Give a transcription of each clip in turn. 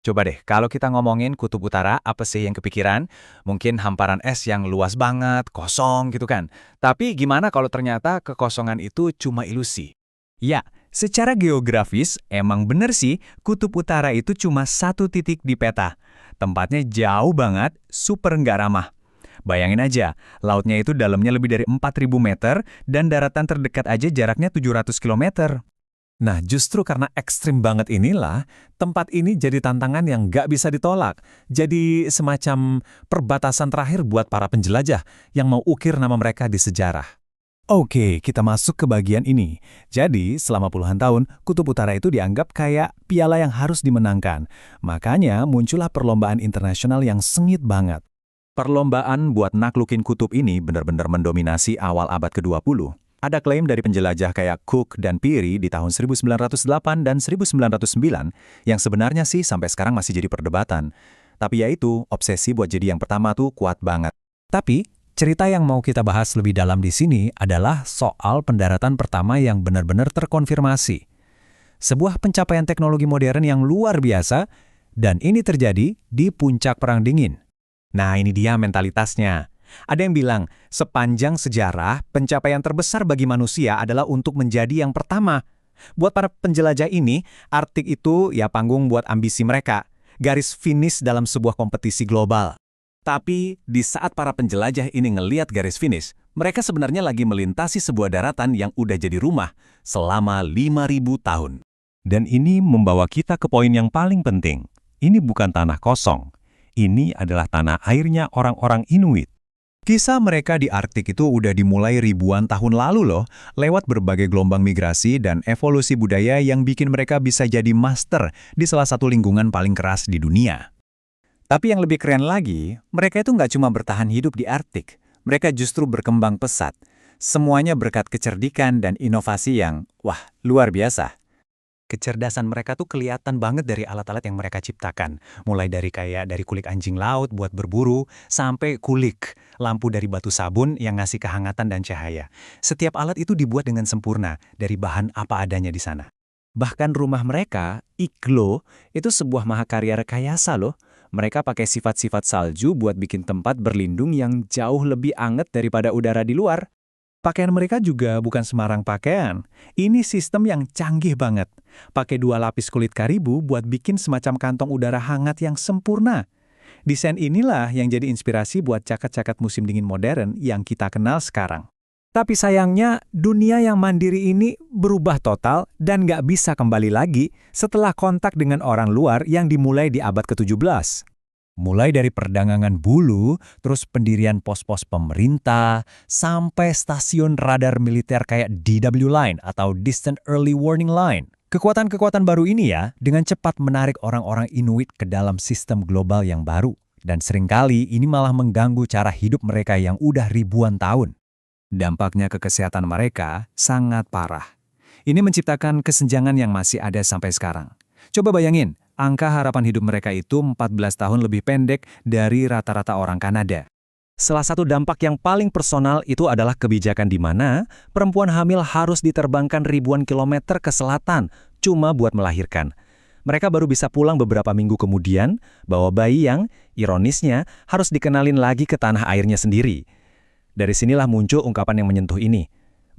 Coba deh, kalau kita ngomongin kutub utara, apa sih yang kepikiran? Mungkin hamparan es yang luas banget, kosong gitu kan. Tapi gimana kalau ternyata kekosongan itu cuma ilusi? Ya, secara geografis emang bener sih kutub utara itu cuma satu titik di peta. Tempatnya jauh banget, super nggak ramah. Bayangin aja, lautnya itu dalamnya lebih dari 4.000 meter dan daratan terdekat aja jaraknya 700 kilometer. Nah, justru karena ekstrim banget inilah, tempat ini jadi tantangan yang nggak bisa ditolak. Jadi semacam perbatasan terakhir buat para penjelajah yang mau ukir nama mereka di sejarah. Oke, kita masuk ke bagian ini. Jadi, selama puluhan tahun, Kutub Utara itu dianggap kayak piala yang harus dimenangkan. Makanya muncullah perlombaan internasional yang sengit banget. Perlombaan buat naklukin kutub ini benar-benar mendominasi awal abad ke-20. Ada klaim dari penjelajah kayak Cook dan Peary di tahun 1908 dan 1909 yang sebenarnya sih sampai sekarang masih jadi perdebatan. Tapi ya itu, obsesi buat jadi yang pertama tuh kuat banget. Tapi, cerita yang mau kita bahas lebih dalam di sini adalah soal pendaratan pertama yang benar-benar terkonfirmasi. Sebuah pencapaian teknologi modern yang luar biasa, dan ini terjadi di puncak Perang Dingin. Nah, ini dia mentalitasnya. Ada yang bilang, sepanjang sejarah, pencapaian terbesar bagi manusia adalah untuk menjadi yang pertama. Buat para penjelajah ini, Arktik itu ya panggung buat ambisi mereka, garis finish dalam sebuah kompetisi global. Tapi di saat para penjelajah ini ngeliat garis finish, mereka sebenarnya lagi melintasi sebuah daratan yang udah jadi rumah selama 5.000 tahun. Dan ini membawa kita ke poin yang paling penting. Ini bukan tanah kosong. Ini adalah tanah airnya orang-orang Inuit. Kisah mereka di Arktik itu udah dimulai ribuan tahun lalu loh, lewat berbagai gelombang migrasi dan evolusi budaya yang bikin mereka bisa jadi master di salah satu lingkungan paling keras di dunia. Tapi yang lebih keren lagi, mereka itu nggak cuma bertahan hidup di Arktik, mereka justru berkembang pesat. Semuanya berkat kecerdikan dan inovasi yang, wah, luar biasa. Kecerdasan mereka tuh kelihatan banget dari alat-alat yang mereka ciptakan. Mulai dari kulik anjing laut buat berburu, sampai kulik, lampu dari batu sabun yang ngasih kehangatan dan cahaya. Setiap alat itu dibuat dengan sempurna dari bahan apa adanya di sana. Bahkan rumah mereka, Iglo, itu sebuah mahakarya rekayasa loh. Mereka pakai sifat-sifat salju buat bikin tempat berlindung yang jauh lebih anget daripada udara di luar. Pakaian mereka juga bukan sembarang pakaian. Ini sistem yang canggih banget. Pakai 2 lapis kulit karibu buat bikin semacam kantong udara hangat yang sempurna. Desain inilah yang jadi inspirasi buat jaket-jaket musim dingin modern yang kita kenal sekarang. Tapi sayangnya, dunia yang mandiri ini berubah total dan nggak bisa kembali lagi setelah kontak dengan orang luar yang dimulai di abad ke-17. Mulai dari perdagangan bulu, terus pendirian pos-pos pemerintah, sampai stasiun radar militer kayak DW Line atau Distant Early Warning Line. Kekuatan-kekuatan baru ini ya, dengan cepat menarik orang-orang Inuit ke dalam sistem global yang baru. Dan seringkali ini malah mengganggu cara hidup mereka yang udah ribuan tahun. Dampaknya ke kesehatan mereka sangat parah. Ini menciptakan kesenjangan yang masih ada sampai sekarang. Coba bayangin, angka harapan hidup mereka itu 14 tahun lebih pendek dari rata-rata orang Kanada. Salah satu dampak yang paling personal itu adalah kebijakan di mana perempuan hamil harus diterbangkan ribuan kilometer ke selatan cuma buat melahirkan. Mereka baru bisa pulang beberapa minggu kemudian bawa bayi yang, ironisnya, harus dikenalin lagi ke tanah airnya sendiri. Dari sinilah muncul ungkapan yang menyentuh ini.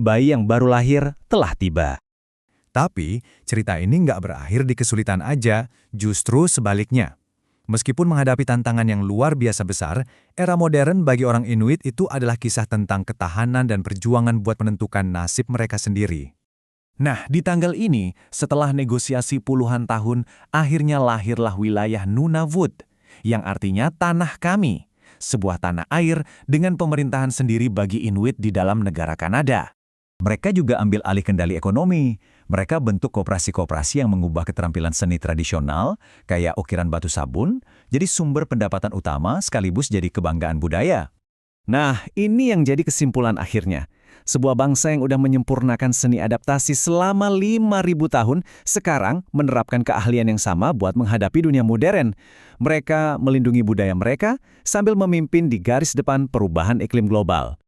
Bayi yang baru lahir telah tiba. Tapi, cerita ini nggak berakhir di kesulitan aja, justru sebaliknya. Meskipun menghadapi tantangan yang luar biasa besar, era modern bagi orang Inuit itu adalah kisah tentang ketahanan dan perjuangan buat menentukan nasib mereka sendiri. Nah, di tanggal ini, setelah negosiasi puluhan tahun, akhirnya lahirlah wilayah Nunavut, yang artinya tanah kami, sebuah tanah air dengan pemerintahan sendiri bagi Inuit di dalam negara Kanada. Mereka juga ambil alih kendali ekonomi. Mereka bentuk koperasi-koperasi yang mengubah keterampilan seni tradisional, kayak ukiran batu sabun, jadi sumber pendapatan utama sekaligus jadi kebanggaan budaya. Nah, ini yang jadi kesimpulan akhirnya. Sebuah bangsa yang udah menyempurnakan seni adaptasi selama 5.000 tahun, sekarang menerapkan keahlian yang sama buat menghadapi dunia modern. Mereka melindungi budaya mereka sambil memimpin di garis depan perubahan iklim global.